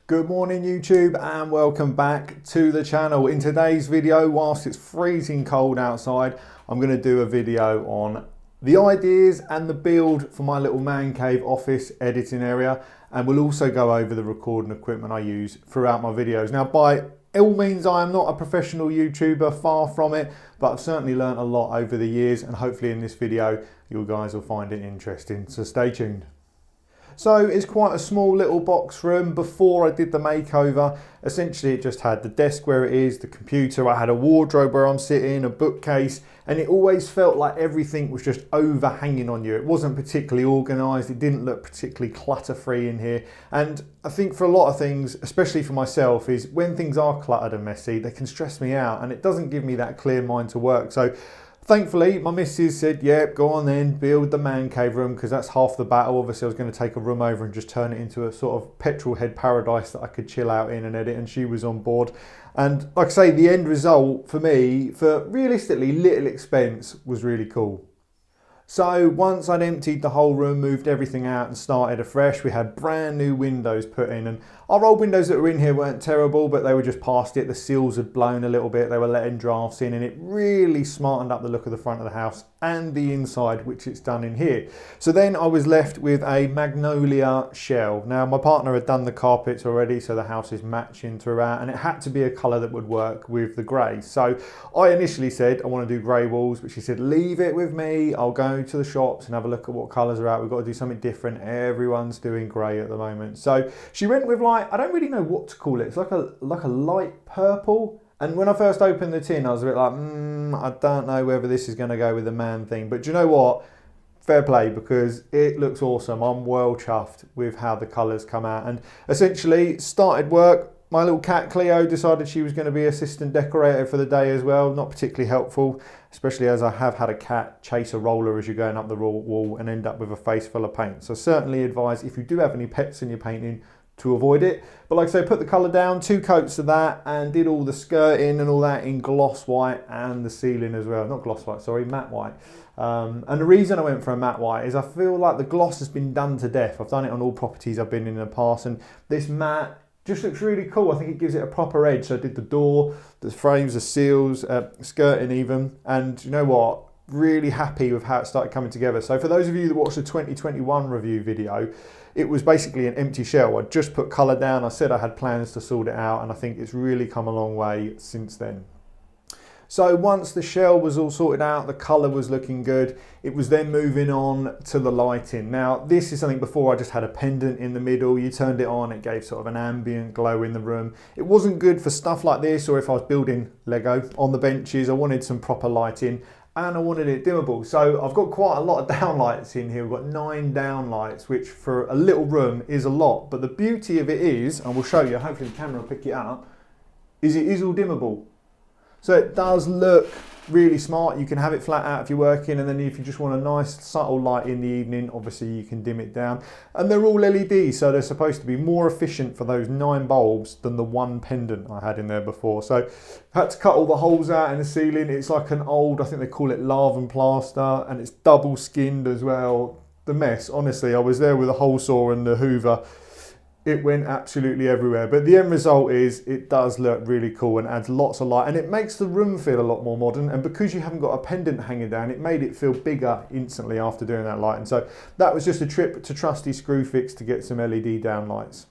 Good morning YouTube and welcome back to the channel. In today's video, whilst it's freezing cold outside, I'm going to do a video on the ideas and the build for my little man cave office editing area, and we'll also go over the recording equipment I use throughout my videos. Now, by all means, I am not a professional YouTuber, far from it, but I've certainly learned a lot over the years, and hopefully in this video you guys will find it interesting, so stay tuned. So it's quite a small little box room. Before I did the makeover, essentially it just had the desk where it is, the computer, I had a wardrobe where I'm sitting, a bookcase, and it always felt like everything was just overhanging on you. It wasn't particularly organised, it didn't look particularly clutter-free in here. And I think for a lot of things, especially for myself, is when things are cluttered and messy, they can stress me out and it doesn't give me that clear mind to work. So thankfully, my missus said, yeah, go on then, build the man cave room, because that's half the battle. Obviously, I was going to take a room over and just turn it into a sort of petrol head paradise that I could chill out in and edit, and she was on board. And like I say, the end result for me, for realistically little expense, was really cool. So once I'd emptied the whole room, moved everything out and started afresh, we had brand new windows put in, and our old windows that were in here weren't terrible, but they were just past it. The seals had blown a little bit, they were letting drafts in, and it really smartened up the look of the front of the house and the inside, which it's done in here. So then I was left with a magnolia shell. Now my partner had done the carpets already, so the house is matching throughout, and it had to be a colour that would work with the grey. So I initially said I want to do grey walls, but she said leave it with me, I'll go to the shops and have a look at what colours are out. We've got to do something different. Everyone's doing grey at the moment. So she went with, like, I don't really know what to call it. It's like a light purple. And when I first opened the tin, I was a bit like, I don't know whether this is going to go with the man thing. But do you know what? Fair play, because it looks awesome. I'm well chuffed with how the colours come out. And essentially started work. My little cat Cleo decided she was going to be assistant decorator for the day as well. Not particularly helpful, especially as I have had a cat chase a roller as you're going up the wall and end up with a face full of paint. So certainly advise, if you do have any pets in your painting, to avoid it. But like I say, put the colour down, 2 coats of that, and did all the skirting and all that in gloss white, and the ceiling as well. Not gloss white, sorry, matte white. And the reason I went for a matte white is I feel like the gloss has been done to death. I've done it on all properties I've been in the past, and this matte just looks really cool. I think it gives it a proper edge. So I did the door, the frames, the seals, skirting even, and you know what? Really happy with how it started coming together. So for those of you that watched the 2021 review video, it was basically an empty shell. I just put colour down. I said I had plans to sort it out, and I think it's really come a long way since then. So once the shell was all sorted out, the colour was looking good, it was then moving on to the lighting. Now this is something, before I just had a pendant in the middle, you turned it on, it gave sort of an ambient glow in the room. It wasn't good for stuff like this, or if I was building Lego on the benches. I wanted some proper lighting, and I wanted it dimmable. So I've got quite a lot of downlights in here. We've got 9 downlights, which for a little room is a lot. But the beauty of it is, and we'll show you, hopefully the camera will pick it up, is it is all dimmable. So it does look really smart. You can have it flat out if you're working, and then if you just want a nice subtle light in the evening, obviously you can dim it down. And they're all LED, so they're supposed to be more efficient for those 9 bulbs than the 1 pendant I had in there before. So I had to cut all the holes out in the ceiling. It's like an old, I think they call it lava and plaster, and it's double skinned as well. The mess, honestly, I was there with a hole saw and the hoover. It went absolutely everywhere, but the end result is it does look really cool and adds lots of light, and it makes the room feel a lot more modern. And because you haven't got a pendant hanging down, it made it feel bigger instantly after doing that lighting. So that was just a trip to trusty Screwfix to get some LED downlights.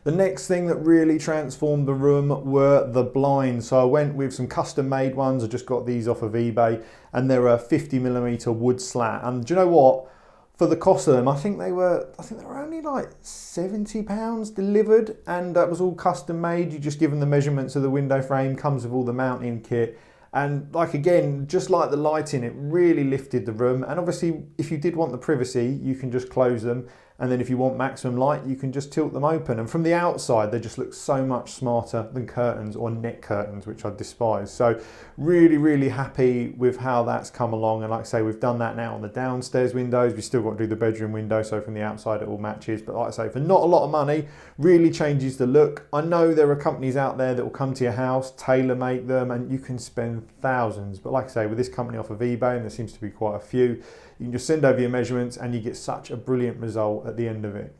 The next thing that really transformed the room were the blinds. So I went with some custom made ones. I just got these off of eBay, and they're a 50mm wood slat. And do you know what? For the cost of them, I think they were only like £70 delivered, and that was all custom made. You just give them the measurements of the window frame, comes with all the mounting kit. And like, again, just like the lighting, it really lifted the room. And obviously, if you did want the privacy, you can just close them And then if you want maximum light, you can just tilt them open. And from the outside, they just look so much smarter than curtains or net curtains, which I despise. So really, really happy with how that's come along. And like I say, we've done that now on the downstairs windows. We've still got to do the bedroom window, so from the outside it all matches. But like I say, for not a lot of money, really changes the look. I know there are companies out there that will come to your house, tailor make them, and you can spend thousands. But like I say, with this company off of eBay, and there seems to be quite a few, you can just send over your measurements and you get such a brilliant result at the end of it.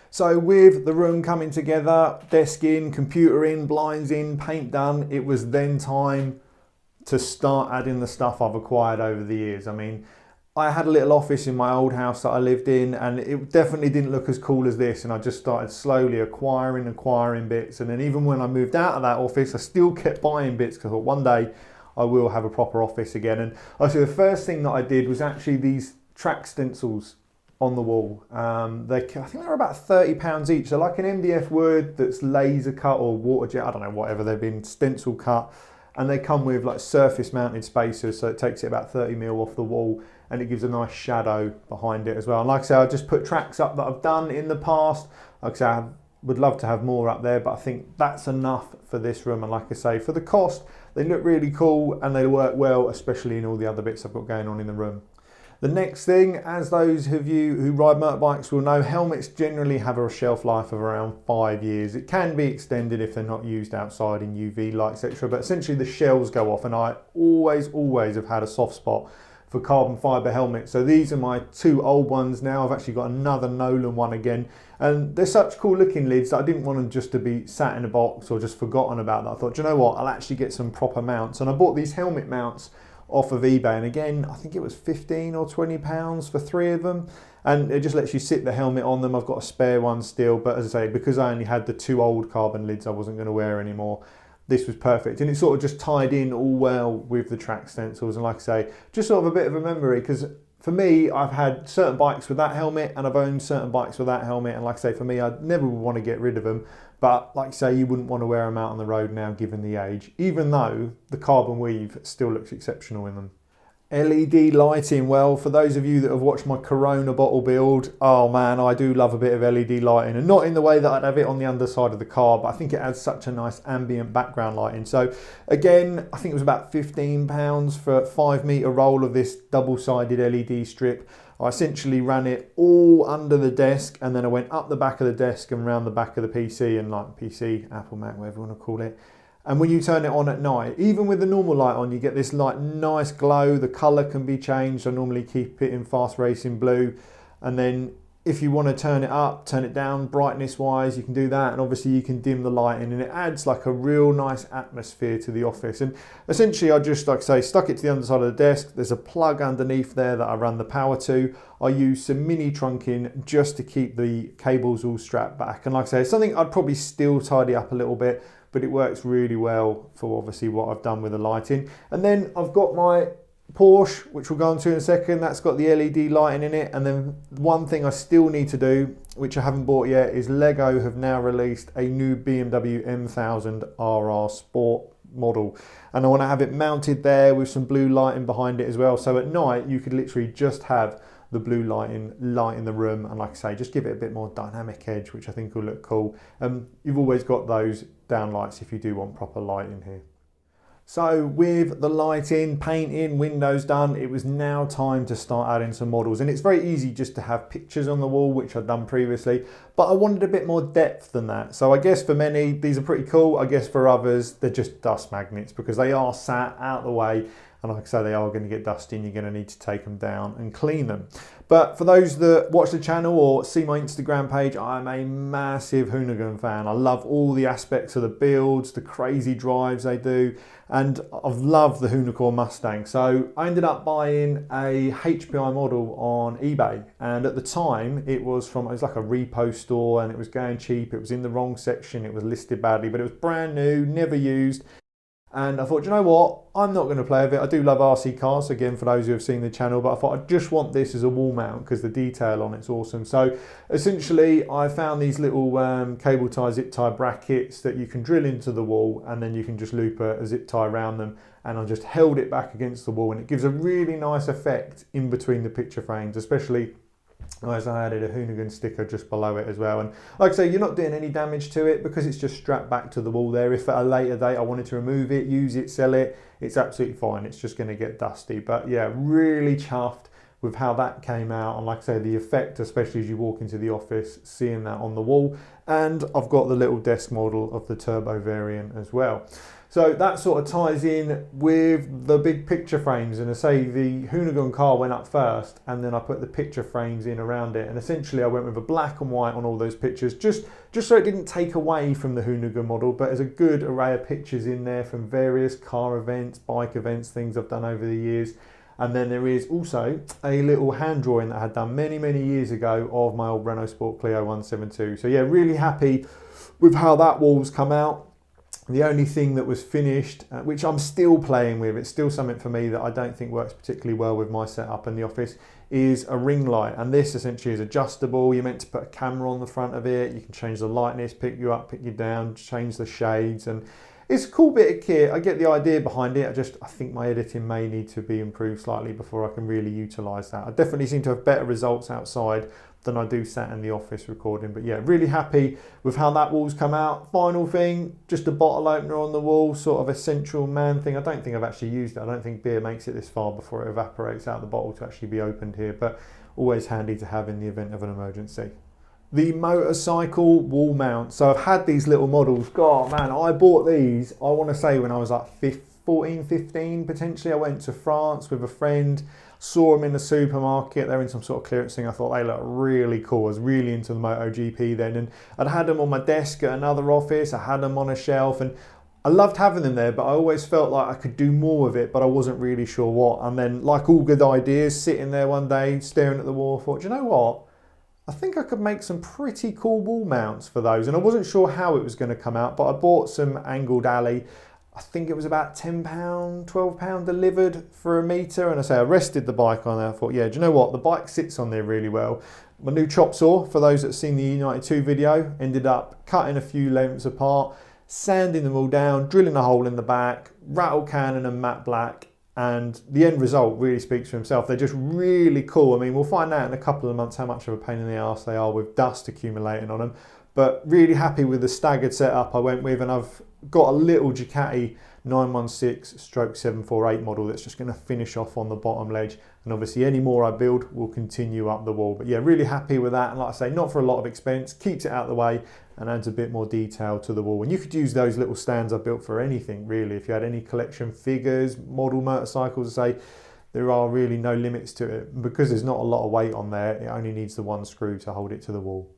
So with the room coming together, desk in, computer in, blinds in, paint done, it was then time to start adding the stuff I've acquired over the years. I mean, I had a little office in my old house that I lived in, and it definitely didn't look as cool as this, and I just started slowly acquiring bits. And then even when I moved out of that office, I still kept buying bits because I thought one day I will have a proper office again. And actually the first thing that I did was actually these track stencils on the wall. I think they're about £30 each. They're like an MDF wood that's laser cut or water jet, I don't know, whatever, they've been stencil cut. And they come with like surface mounted spacers, so it takes it about 30mm off the wall, and it gives a nice shadow behind it as well. And like I say, I just put tracks up that I've done in the past. Like I say, I would love to have more up there, but I think that's enough for this room. And like I say, for the cost, they look really cool and they work well, especially in all the other bits I've got going on in the room. The next thing, as those of you who ride motorbikes will know, helmets generally have a shelf life of around 5 years. It can be extended if they're not used outside in UV light, etc. But essentially the shells go off, and I always have had a soft spot for carbon fibre helmets. So these are my two old ones now. I've actually got another Nolan one again. And they're such cool looking lids that I didn't want them just to be sat in a box or just forgotten about that. I thought, do you know what, I'll actually get some proper mounts. And I bought these helmet mounts off of eBay, and again, I think it was 15 or 20 pounds for 3 of them. And it just lets you sit the helmet on them. I've got a spare one still, but as I say, because I only had the 2 old carbon lids I wasn't going to wear anymore, this was perfect. And it sort of just tied in all well with the track stencils. And like I say, just sort of a bit of a memory, because for me, I've had certain bikes with that helmet and I've owned certain bikes with that helmet. And like I say, for me, I'd never want to get rid of them. But like I say, you wouldn't want to wear them out on the road now, given the age, even though the carbon weave still looks exceptional in them. LED lighting, well, for those of you that have watched my Corona bottle build, oh man, I do love a bit of LED lighting, and not in the way that I'd have it on the underside of the car, but I think it adds such a nice ambient background lighting. So again, I think it was about £15 for a 5 metre roll of this double-sided LED strip. I essentially ran it all under the desk, and then I went up the back of the desk and round the back of the PC, and like PC, Apple, Mac, whatever you want to call it. And when you turn it on at night, even with the normal light on, you get this like nice glow. The colour can be changed. I normally keep it in fast racing blue. And then if you want to turn it up, turn it down brightness wise, you can do that. And obviously you can dim the lighting, and it adds like a real nice atmosphere to the office. And essentially I just, like I say, stuck it to the underside of the desk. There's a plug underneath there that I run the power to. I use some mini trunking just to keep the cables all strapped back. And like I say, it's something I'd probably still tidy up a little bit, but it works really well for obviously what I've done with the lighting. And then I've got my Porsche, which we'll go on to in a second. That's got the LED lighting in it. And then one thing I still need to do, which I haven't bought yet, is Lego have now released a new BMW M1000 RR Sport model. And I want to have it mounted there with some blue lighting behind it as well. So at night, you could literally just have the blue lighting light in the room, and like I say, just give it a bit more dynamic edge, which I think will look cool. You've always got those down lights if you do want proper light in here. So with the lighting, painting, windows done, it was now time to start adding some models. And it's very easy just to have pictures on the wall, which I've done previously, but I wanted a bit more depth than that. So I guess for many, these are pretty cool. I guess for others, they're just dust magnets because they are sat out the way. And like I say, they are going to get dusty and you're going to need to take them down and clean them. But for those that watch the channel or see my Instagram page, I'm a massive Hoonigan fan. I love all the aspects of the builds, the crazy drives they do. And I've loved the Hoonicore Mustang. So I ended up buying a HPI model on eBay. And at the time, it was like a repo store and it was going cheap. It was in the wrong section. It was listed badly, but it was brand new, never used. And I thought, you know what, I'm not going to play with it. I do love RC cars, again, for those who have seen the channel, but I thought I just want this as a wall mount because the detail on it's awesome. So essentially, I found these little cable tie, zip tie brackets that you can drill into the wall, and then you can just loop a zip tie around them. And I just held it back against the wall, and it gives a really nice effect in between the picture frames, especially As I added a Hoonigan sticker just below it as well. And like I say, you're not doing any damage to it because it's just strapped back to the wall there. If at a later date I wanted to remove it, use it, sell it, it's absolutely fine. It's just going to get dusty. But yeah, really chuffed with how that came out. And like I say, the effect, especially as you walk into the office, seeing that on the wall. And I've got the little desk model of the turbo variant as well. So that sort of ties in with the big picture frames, and I say the Hoonigan car went up first and then I put the picture frames in around it, and essentially I went with a black and white on all those pictures just so it didn't take away from the Hoonigan model, but there's a good array of pictures in there from various car events, bike events, things I've done over the years. And then there is also a little hand drawing that I had done many years ago of my old Renault Sport Clio 172. So yeah, really happy with how that wall's come out. The only thing that was finished, which I'm still playing with, it's still something for me that I don't think works particularly well with my setup in the office, is a ring light. And this essentially is adjustable. You're meant to put a camera on the front of it. You can change the lightness, pick you up, pick you down, change the shades. And it's a cool bit of kit. I get the idea behind it. I think my editing may need to be improved slightly before I can really utilise that. I definitely seem to have better results outside than I do sat in the office recording. But yeah, really happy with how that wall's come out. Final thing, just a bottle opener on the wall, sort of essential man thing. I don't think I've actually used it. I don't think beer makes it this far before it evaporates out of the bottle to actually be opened here, but always handy to have in the event of an emergency. The motorcycle wall mount. So I've had these little models. God, man, I bought these, I want to say when I was like 14, 15 potentially. I went to France with a friend, saw them in the supermarket. They're in some sort of clearance thing. I thought they looked really cool. I was really into the MotoGP then, and I'd had them on my desk at another office. I had them on a shelf, and I loved having them there, but I always felt like I could do more with it, but I wasn't really sure what. And then, like all good ideas, sitting there one day, staring at the wall, I thought, do you know what? I think I could make some pretty cool wall mounts for those. And I wasn't sure how it was going to come out, but I bought some angled alley. I think it was about £10, £12 delivered for a metre. And I rested the bike on there. I thought, yeah, do you know what? The bike sits on there really well. My new chop saw, for those that have seen the United 2 video, ended up cutting a few lengths apart, sanding them all down, drilling a hole in the back, rattle cannon and matte black. And the end result really speaks for himself. They're just really cool. I mean, we'll find out in a couple of months how much of a pain in the arse they are with dust accumulating on them. But really happy with the staggered setup I went with. And I've got a little Ducati 916/748 model that's just going to finish off on the bottom ledge. And obviously any more I build will continue up the wall. But yeah, really happy with that. And like I say, not for a lot of expense, keeps it out of the way and adds a bit more detail to the wall. And you could use those little stands I built for anything really. If you had any collection figures, model motorcycles, I say, there are really no limits to it. And because there's not a lot of weight on there, it only needs the one screw to hold it to the wall.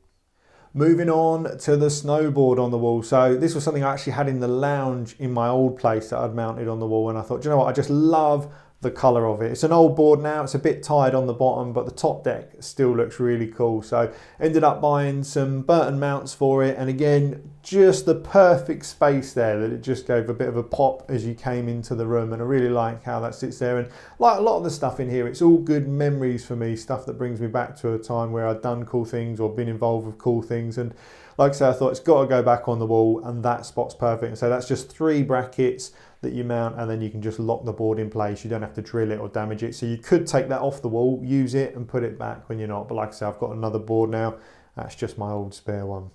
Moving on to the snowboard on the wall. So this was something I actually had in the lounge in my old place that I'd mounted on the wall, and I thought, do you know what, I just love the colour of it. It's an old board now, it's a bit tired on the bottom, but the top deck still looks really cool. So ended up buying some Burton mounts for it, and again, just the perfect space there that it just gave a bit of a pop as you came into the room, and I really like how that sits there. And like a lot of the stuff in here, it's all good memories for me, stuff that brings me back to a time where I'd done cool things or been involved with cool things. And like I say, I thought it's got to go back on the wall, and that spot's perfect. And so that's just 3 brackets that you mount, and then you can just lock the board in place. You don't have to drill it or damage it. So you could take that off the wall, use it and put it back when you're not. But like I say, I've got another board now. That's just my old spare one.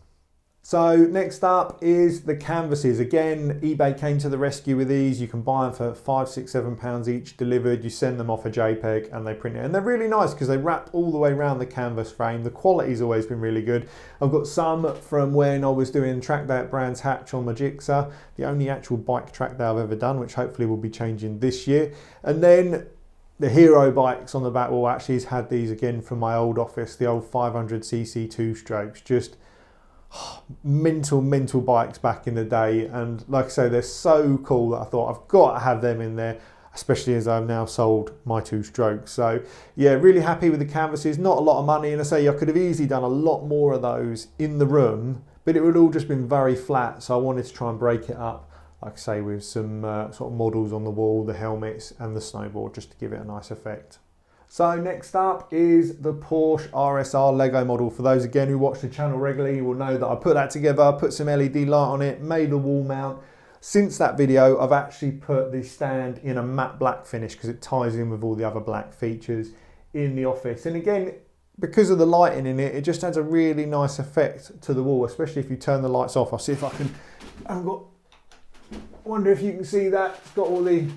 So next up is the canvases. Again, eBay came to the rescue with these. You can buy them for £5, £6, £7 each delivered. You send them off a JPEG and they print it. And they're really nice because they wrap all the way around the canvas frame. The quality's always been really good. I've got some from when I was doing track day at Brands Hatch on my Jigsaw, the only actual bike track day I've ever done, which hopefully will be changing this year. And then the Hero bikes on the back wall actually has had these again from my old office, the old 500cc 2-strokes. Just mental bikes back in the day, and like I say, they're so cool that I thought I've got to have them in there, especially as I've now sold my 2-strokes. So yeah, really happy with the canvases. Not a lot of money, and I say I could have easily done a lot more of those in the room, but it would all just been very flat, so I wanted to try and break it up, like I say, with some sort of models on the wall, the helmets and the snowboard, just to give it a nice effect. So next up is the Porsche RSR Lego model. For those again who watch the channel regularly, you will know that I put that together, put some LED light on it, made a wall mount. Since that video, I've actually put the stand in a matte black finish because it ties in with all the other black features in the office. And again, because of the lighting in it, it just adds a really nice effect to the wall, especially if you turn the lights off. I'll see if I can, I wonder if you can see that. It's got all the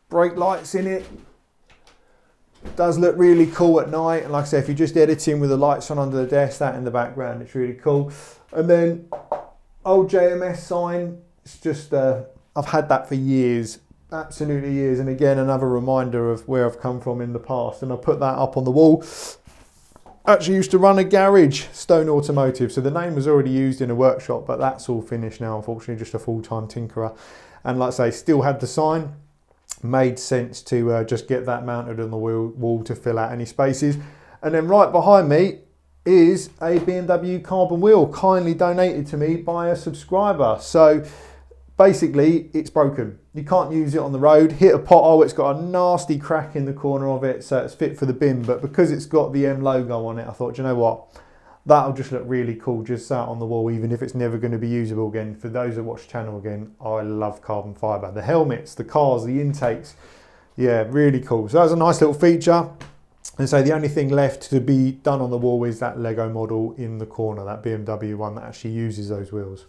brake lights in it. Does look really cool at night, and like I say, if you're just editing with the lights on under the desk, that in the background, it's really cool. And then old JMS sign, it's just I've had that for years, absolutely years, and again another reminder of where I've come from in the past. And I put that up on the wall. Actually used to run a garage, Stone Automotive, so the name was already used in a workshop, but that's all finished now, unfortunately, just a full-time tinkerer. And like I say, still had the sign. Made sense to just get that mounted on the wall to fill out any spaces. And then right behind me is a BMW carbon wheel, kindly donated to me by a subscriber. So basically it's broken. You can't use it on the road. Hit a pothole, it's got a nasty crack in the corner of it, so it's fit for the bin. But because it's got the M logo on it, I thought, you know what? That'll just look really cool just sat on the wall, even if it's never going to be usable again. For those that watch the channel again, I love carbon fibre. The helmets, the cars, the intakes, yeah, really cool. So that's a nice little feature. And so the only thing left to be done on the wall is that Lego model in the corner, that BMW one that actually uses those wheels.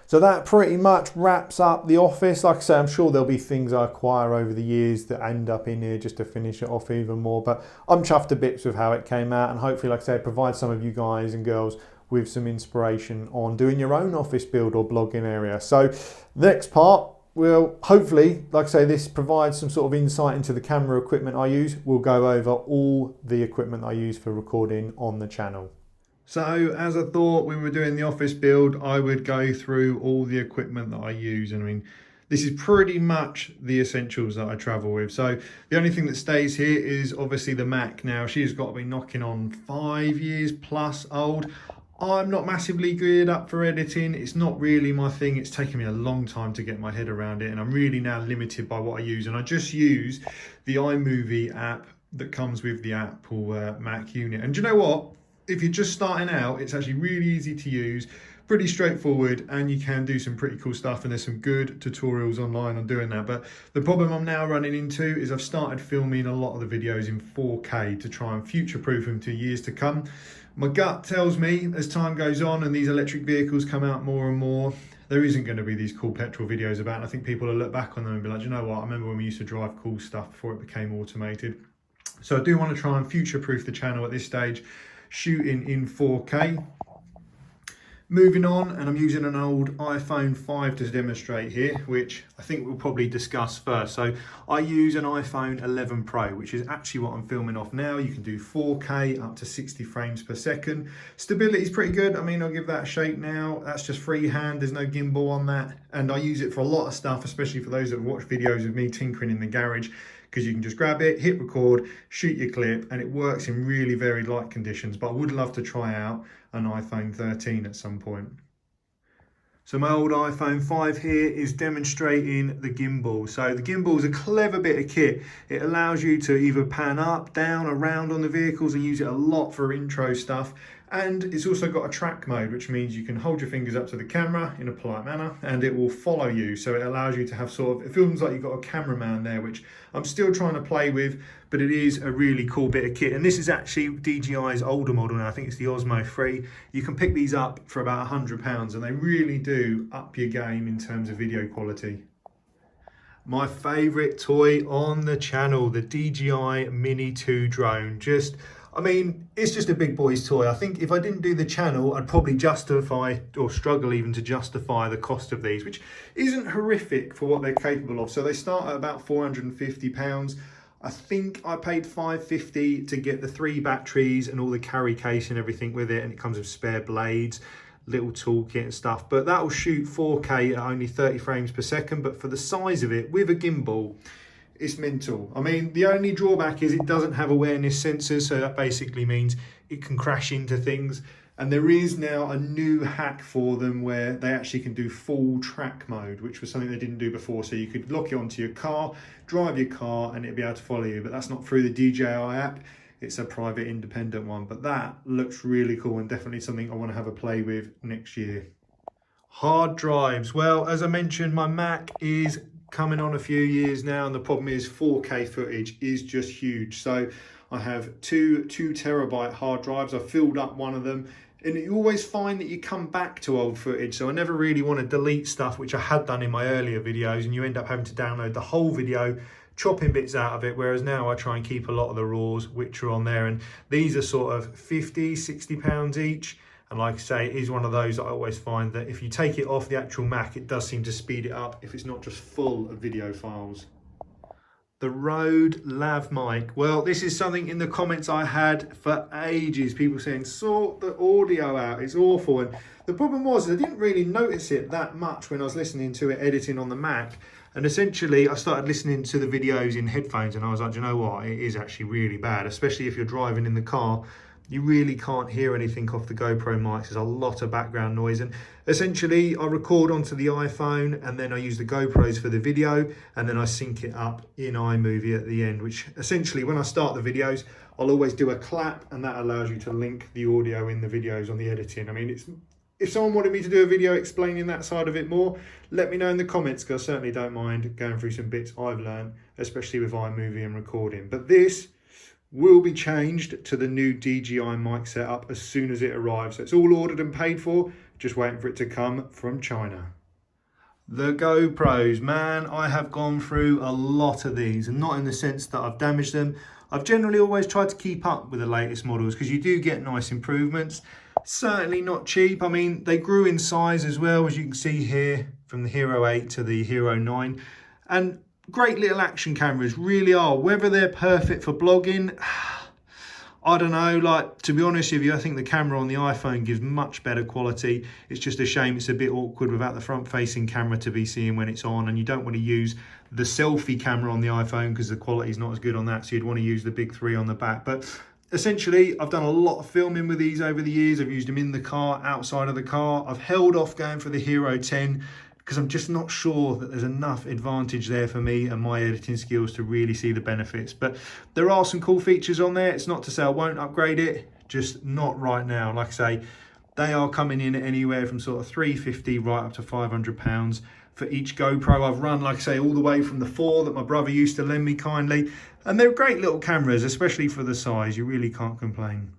So that pretty much wraps up the office. Like I say, I'm sure there'll be things I acquire over the years that end up in here just to finish it off even more. But I'm chuffed to bits with how it came out, and hopefully, like I say, provide some of you guys and girls with some inspiration on doing your own office build or blogging area. So the next part will hopefully, like I say, this provides some sort of insight into the camera equipment I use. We'll go over all the equipment I use for recording on the channel. So as I thought when we were doing the office build, I would go through all the equipment that I use. And I mean, this is pretty much the essentials that I travel with. So the only thing that stays here is obviously the Mac. Now she's got to be knocking on 5 years plus old. I'm not massively geared up for editing. It's not really my thing. It's taken me a long time to get my head around it. And I'm really now limited by what I use. And I just use the iMovie app that comes with the Apple Mac unit. And do you know what? If you're just starting out, it's actually really easy to use, pretty straightforward, and you can do some pretty cool stuff, and there's some good tutorials online on doing that. But the problem I'm now running into is I've started filming a lot of the videos in 4K to try and future-proof them to years to come. My gut tells me as time goes on and these electric vehicles come out more and more, there isn't going to be these cool petrol videos about, and I think people will look back on them and be like, you know what, I remember when we used to drive cool stuff before it became automated. So I do want to try and future-proof the channel at this stage, shooting in 4K. Moving on, and I'm using an old iPhone 5 to demonstrate here, which I think we'll probably discuss first. So I use an iPhone 11 Pro, which is actually what I'm filming off now. You can do 4K up to 60 frames per second. Stability is pretty good. I mean, I'll give that a shake now. That's just freehand, there's no gimbal on that. And I use it for a lot of stuff, especially for those that watch videos of me tinkering in the garage, because you can just grab it, hit record, shoot your clip, and it works in really varied light conditions. But I would love to try out an iPhone 13 at some point. So my old iPhone 5 here is demonstrating the gimbal. So the gimbal is a clever bit of kit. It allows you to either pan up, down, around on the vehicles, and use it a lot for intro stuff. And it's also got a track mode, which means you can hold your fingers up to the camera in a polite manner and it will follow you. So it allows you to have sort of, it feels like you've got a cameraman there, which I'm still trying to play with, but it is a really cool bit of kit. And this is actually DJI's older model now. I think it's the Osmo 3. You can pick these up for about £100 and they really do up your game in terms of video quality. My favourite toy on the channel, the DJI Mini 2 drone. I mean, it's just a big boy's toy. I think if I didn't do the channel, I'd probably justify or struggle even to justify the cost of these, which isn't horrific for what they're capable of. So they start at about £450. I think I paid $550 to get the 3 batteries and all the carry case and everything with it. And it comes with spare blades, little toolkit and stuff. But that'll shoot 4K at only 30 frames per second. But for the size of it, with a gimbal, it's mental. I mean, the only drawback is it doesn't have awareness sensors, so that basically means it can crash into things. And there is now a new hack for them where they actually can do full track mode, which was something they didn't do before. So you could lock it onto your car, drive your car, and it'd be able to follow you. But that's not through the DJI app. It's a private independent one. But that looks really cool and definitely something I want to have a play with next year. Hard drives. Well, as I mentioned, my Mac is coming on a few years now, and the problem is 4K footage is just huge. So I have two 2 TB hard drives. I filled up one of them, and you always find that you come back to old footage. So I never really want to delete stuff, which I had done in my earlier videos, and you end up having to download the whole video, chopping bits out of it, whereas now I try and keep a lot of the raws which are on there, and these are sort of 50, 60 pounds each. And like I say, it is one of those that I always find that if you take it off the actual Mac, it does seem to speed it up if it's not just full of video files. The Rode Lav mic. Well, this is something in the comments I had for ages. People saying, sort the audio out, it's awful. And the problem was I didn't really notice it that much when I was listening to it editing on the Mac. And essentially I started listening to the videos in headphones, and I was like, do you know what? It is actually really bad, especially if you're driving in the car. You really can't hear anything off the GoPro mics. There's a lot of background noise, and essentially I record onto the iPhone, and then I use the GoPros for the video, and then I sync it up in iMovie at the end, which essentially when I start the videos, I'll always do a clap, and that allows you to link the audio in the videos on the editing. I mean, if someone wanted me to do a video explaining that side of it more, let me know in the comments, because I certainly don't mind going through some bits I've learned, especially with iMovie and recording. But this will be changed to the new DJI mic setup as soon as it arrives. So it's all ordered and paid for, just waiting for it to come from China. The GoPros, man, I have gone through a lot of these, and not in the sense that I've damaged them. I've generally always tried to keep up with the latest models, because you do get nice improvements. Certainly not cheap. I mean, they grew in size as well, as you can see here, from the Hero 8 to the Hero 9. And great little action cameras, really are. Whether they're perfect for blogging, I don't know. Like, to be honest with you, I think the camera on the iPhone gives much better quality. It's just a shame it's a bit awkward without the front-facing camera to be seen when it's on, and you don't want to use the selfie camera on the iPhone because the quality is not as good on that, so you'd want to use the big 3 on the back. But essentially, I've done a lot of filming with these over the years. I've used them in the car, outside of the car. I've held off going for the Hero 10 because I'm just not sure that there's enough advantage there for me and my editing skills to really see the benefits. But there are some cool features on there. It's not to say I won't upgrade it, just not right now. Like I say, they are coming in at anywhere from sort of $350 right up to £500 for each GoPro. I've run, like I say, all the way from the 4 that my brother used to lend me kindly. And they're great little cameras, especially for the size. You really can't complain.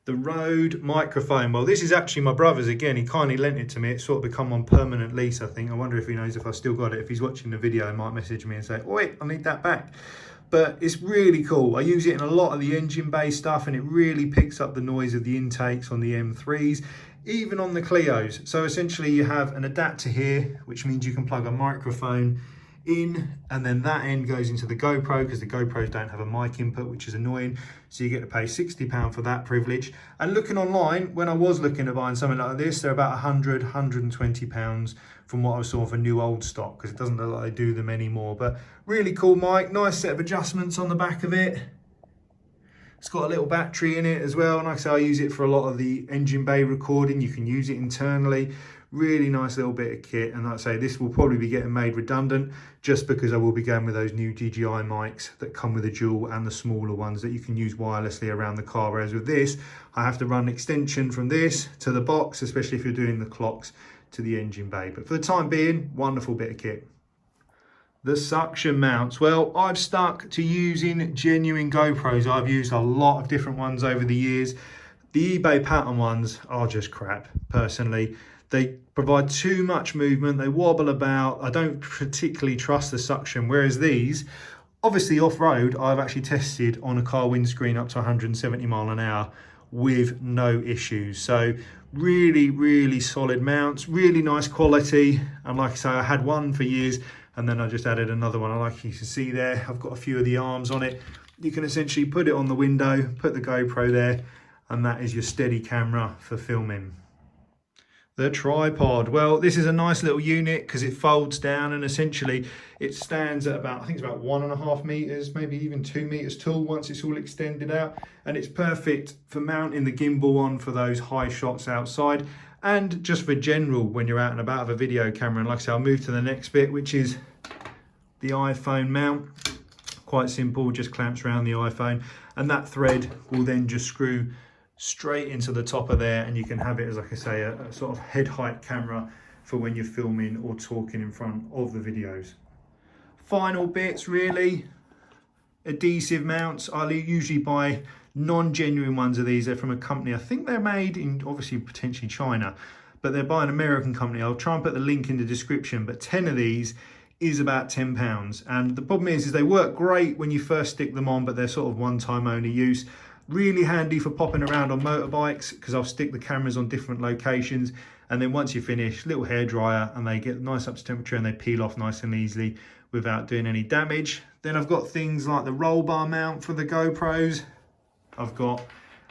The Rode microphone. Well, this is actually my brother's again. He kindly lent it to me. It's sort of become on permanent lease, I think. I wonder if he knows if I still got it. If he's watching the video, he might message me and say, oi, I need that back. But it's really cool. I use it in a lot of the engine bay stuff, and it really picks up the noise of the intakes on the M3s, even on the Clios. So essentially you have an adapter here, which means you can plug a microphone in, and then that end goes into the GoPro, because the GoPros don't have a mic input, which is annoying. So you get to pay £60 for that privilege. And looking online, when I was looking at buying something like this, they're about £100, £120 from what I saw for new old stock, because it doesn't look like they do them anymore. But really cool mic, nice set of adjustments on the back of it. It's got a little battery in it as well, and like I say, I use it for a lot of the engine bay recording. You can use it internally. Really nice little bit of kit, and like I say, this will probably be getting made redundant just because I will be going with those new DJI mics that come with a dual and the smaller ones that you can use wirelessly around the car, whereas with this I have to run an extension from this to the box, especially if you're doing the clocks to the engine bay. But for the time being, wonderful bit of kit. The suction mounts. Well, I've stuck to using genuine GoPros. I've used a lot of different ones over the years. The eBay pattern ones are just crap, personally. They provide too much movement, they wobble about. I don't particularly trust the suction, whereas these, obviously off-road, I've actually tested on a car windscreen up to 170 mile an hour with no issues. So really, really solid mounts, really nice quality. And like I say, I had one for years, and then I just added another one. I like you can see there, I've got a few of the arms on it. You can essentially put it on the window, put the GoPro there, and that is your steady camera for filming. The tripod. Well, this is a nice little unit because it folds down, and essentially it stands at about, I think it's about 1.5 meters, maybe even 2 meters tall once it's all extended out. And it's perfect for mounting the gimbal on for those high shots outside, and just for general when you're out and about with a video camera. And like I say, I'll move to the next bit, which is the iPhone mount. Quite simple, just clamps around the iPhone, and that thread will then just screw straight into the top of there, and you can have it as, like I say, a sort of head height camera for when you're filming or talking in front of the videos. Final bits really, adhesive mounts. I usually buy non-genuine ones of these. They're from a company, I think they're made in obviously potentially China, but they're by an American company. I'll try and put the link in the description, but 10 of these is about £10. And the problem is they work great when you first stick them on, but they're sort of one-time only use. Really handy for popping around on motorbikes, because I'll stick the cameras on different locations, and then once you finish, little hairdryer, and they get nice up to temperature and they peel off nice and easily without doing any damage. Then I've got things like the roll bar mount for the GoPros. I've got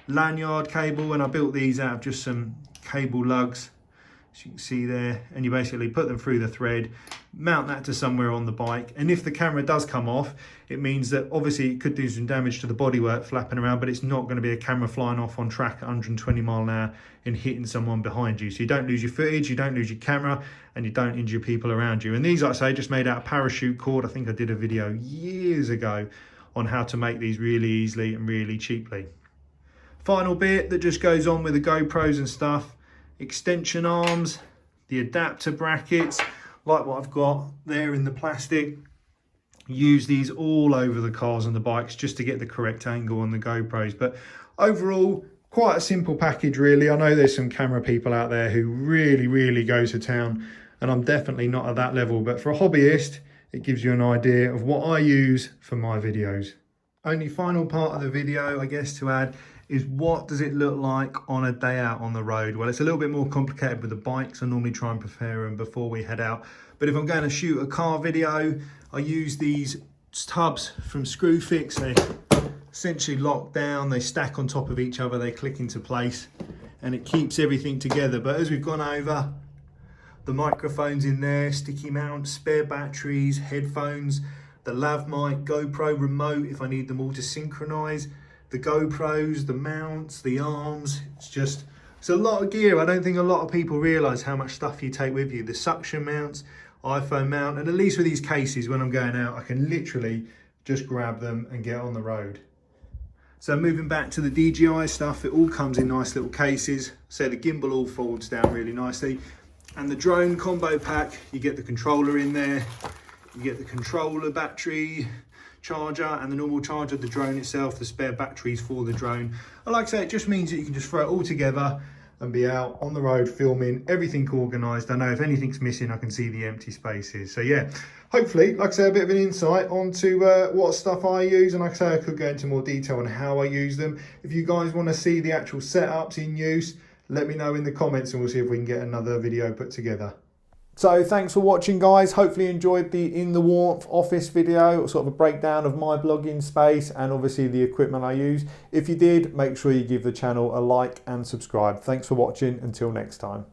lanyard cable, and I built these out of just some cable lugs, as you can see there, and you basically put them through the thread, mount that to somewhere on the bike, and if the camera does come off, it means that obviously it could do some damage to the bodywork flapping around, but it's not going to be a camera flying off on track at 120 mile an hour and hitting someone behind you. So you don't lose your footage, you don't lose your camera, and you don't injure people around you. And these, like I say, just made out of parachute cord. I think I did a video years ago on how to make these really easily and really cheaply. Final bit that just goes on with the GoPros and stuff, extension arms, the adapter brackets, like what I've got there in the plastic. Use these all over the cars and the bikes just to get the correct angle on the GoPros. But overall, quite a simple package really. I know there's some camera people out there who really go to town, and I'm definitely not at that level, but for a hobbyist, it gives you an idea of what I use for my videos. Only final part of the video, I guess, to add is what does it look like on a day out on the road? Well, it's a little bit more complicated with the bikes. I normally try and prepare them before we head out. But if I'm going to shoot a car video, I use these tubs from Screwfix. They essentially lock down, they stack on top of each other, they click into place, and it keeps everything together. But as we've gone over, the microphones in there, sticky mounts, spare batteries, headphones, the lav mic, GoPro remote if I need them all to synchronize, the GoPros, the mounts, the arms. It's a lot of gear. I don't think a lot of people realize how much stuff you take with you. The suction mounts, iPhone mount, and at least with these cases, when I'm going out, I can literally just grab them and get on the road. So moving back to the DJI stuff, it all comes in nice little cases. So the gimbal all folds down really nicely. And the drone combo pack, you get the controller in there, you get the controller, battery, charger, and the normal charger of the drone itself, the spare batteries for the drone. And like I say, it just means that you can just throw it all together and be out on the road filming, everything organised. I know if anything's missing, I can see the empty spaces. So yeah, hopefully, like I say, a bit of an insight onto what stuff I use. And like I say, I could go into more detail on how I use them. If you guys want to see the actual setups in use, let me know in the comments and we'll see if we can get another video put together. So thanks for watching, guys. Hopefully you enjoyed the In the Warmth office video, sort of a breakdown of my blogging space and obviously the equipment I use. If you did, make sure you give the channel a like and subscribe. Thanks for watching. Until next time.